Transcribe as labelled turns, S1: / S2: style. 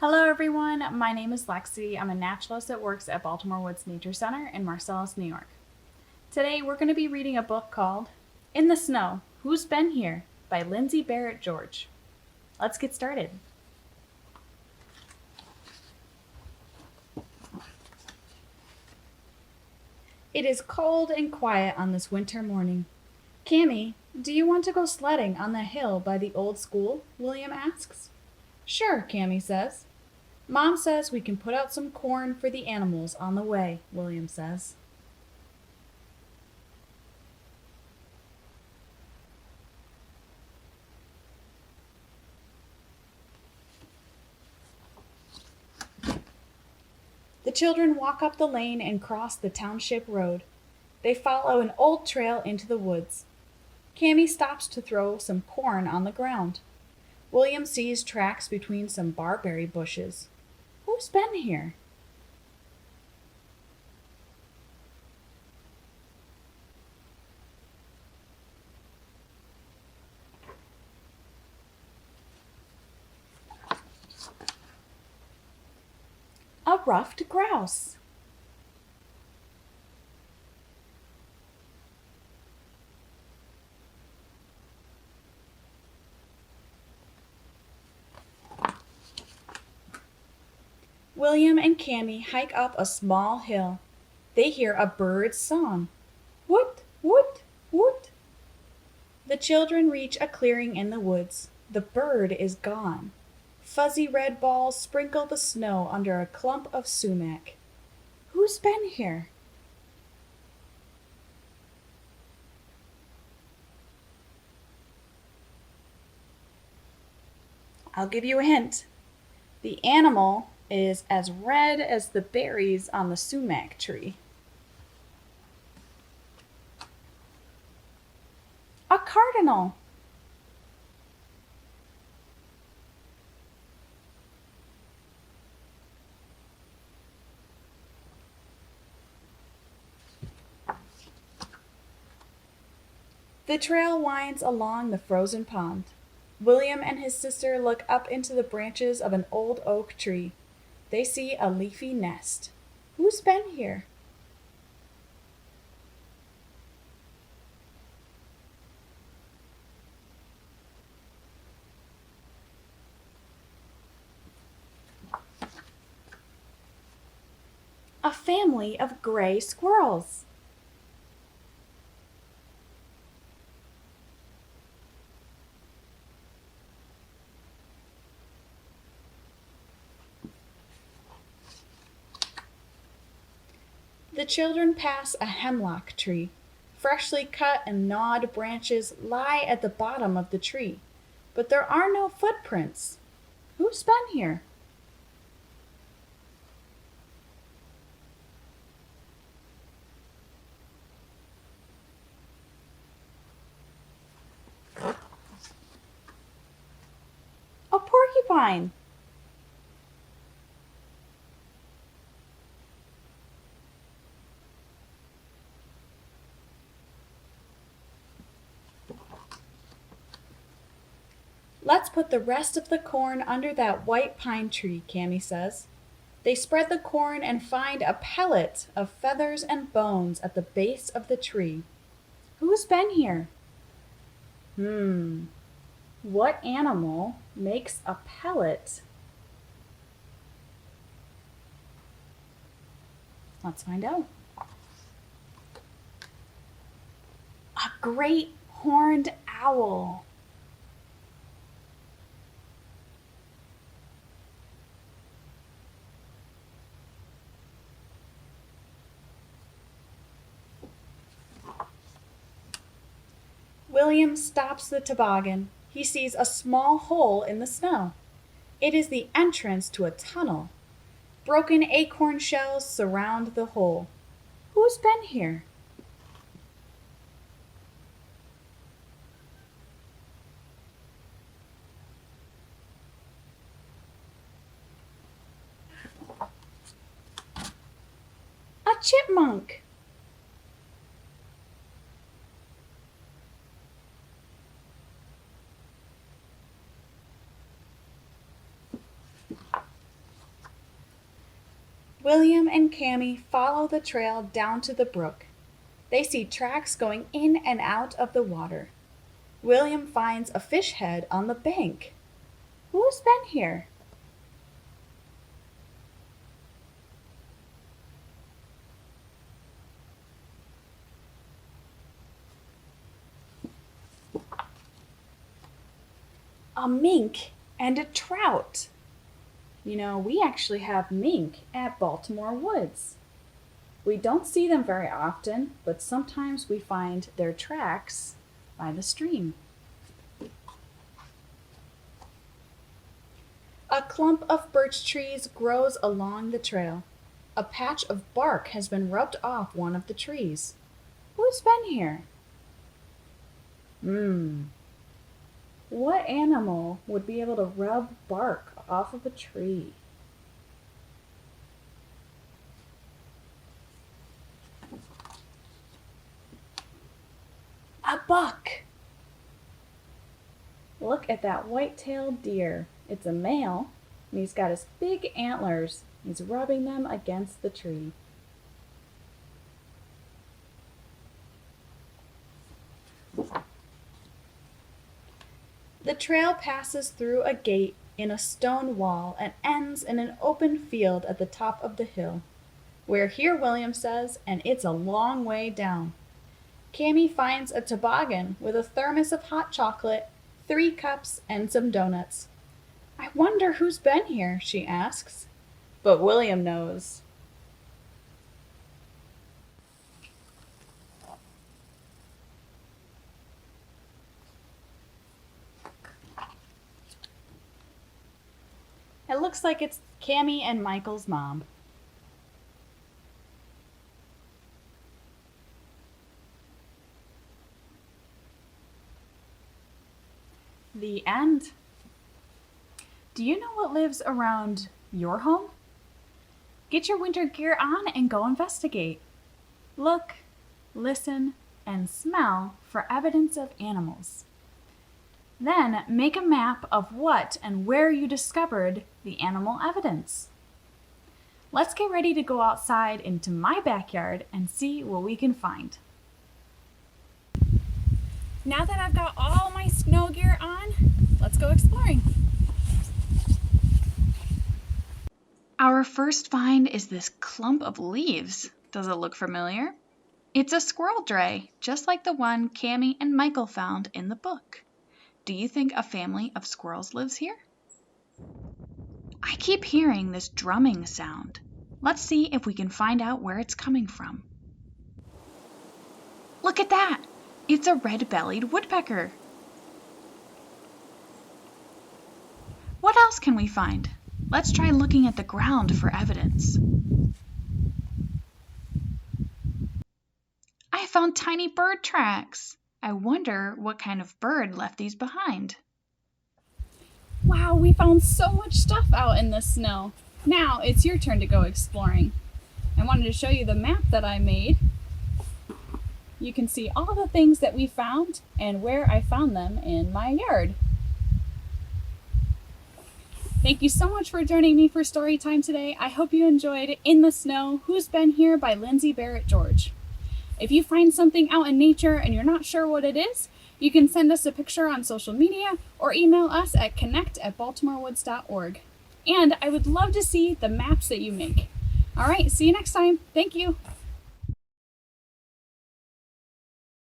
S1: Hello everyone, my name is Lexi. I'm a naturalist that works at Baltimore Woods Nature Center in Marcellus, New York. Today we're going to be reading a book called In the Snow, Who's Been Here? By Lindsay Barrett George. Let's get started. It is cold and quiet on this winter morning. Cammy, do you want to go sledding on the hill by the old school? William asks. Sure, Cammy says. Mom says we can put out some corn for the animals on the way, William says. The children walk up the lane and cross the township road. They follow an old trail into the woods. Cammy stops to throw some corn on the ground. William sees tracks between some barberry bushes. Who's been here? A ruffed grouse. William and Cammy hike up a small hill. They hear a bird's song. Woot, woot, woot. The children reach a clearing in the woods. The bird is gone. Fuzzy red balls sprinkle the snow under a clump of sumac. Who's been here? I'll give you a hint. The animal is as red as the berries on the sumac tree. A cardinal. The trail winds along the frozen pond. William and his sister look up into the branches of an old oak tree. They see a leafy nest. Who's been here? A family of gray squirrels. The children pass a hemlock tree. Freshly cut and gnawed branches lie at the bottom of the tree, but there are no footprints. Who's been here? A porcupine. Let's put the rest of the corn under that white pine tree, Cammy says. They spread the corn and find a pellet of feathers and bones at the base of the tree. Who's been here? What animal makes a pellet? Let's find out. A great horned owl. William stops the toboggan. He sees a small hole in the snow. It is the entrance to a tunnel. Broken acorn shells surround the hole. Who's been here? A chipmunk. William and Cammy follow the trail down to the brook. They see tracks going in and out of the water. William finds a fish head on the bank. Who's been here? A mink and a trout. You know, we actually have mink at Baltimore Woods. We don't see them very often, but sometimes we find their tracks by the stream. A clump of birch trees grows along the trail. A patch of bark has been rubbed off one of the trees. Who's been here? What animal would be able to rub bark off of a tree? A buck! Look at that white-tailed deer. It's a male, and he's got his big antlers. He's rubbing them against the tree. The trail passes through a gate in a stone wall and ends in an open field at the top of the hill. We're here, William says, and it's a long way down. Cammy finds a toboggan with a thermos of hot chocolate, 3 cups, and some donuts. I wonder who's been here, she asks. But William knows. It looks like it's Cammy and Michael's mom. The end. Do you know what lives around your home? Get your winter gear on and go investigate. Look, listen, and smell for evidence of animals. Then make a map of what and where you discovered the animal evidence. Let's get ready to go outside into my backyard and see what we can find. Now that I've got all my snow gear on, let's go exploring. Our first find is this clump of leaves. Does it look familiar? It's a squirrel dray, just like the one Cammy and Michael found in the book. Do you think a family of squirrels lives here? I keep hearing this drumming sound. Let's see if we can find out where it's coming from. Look at that! It's a red-bellied woodpecker. What else can we find? Let's try looking at the ground for evidence. I found tiny bird tracks. I wonder what kind of bird left these behind. Wow, we found so much stuff out in the snow. Now it's your turn to go exploring. I wanted to show you the map that I made. You can see all the things that we found and where I found them in my yard. Thank you so much for joining me for story time today. I hope you enjoyed In the Snow, Who's Been Here by Lindsay Barrett George. If you find something out in nature and you're not sure what it is, you can send us a picture on social media or email us at connect@baltimorewoods.org. And I would love to see the maps that you make. All right, see you next time. Thank you.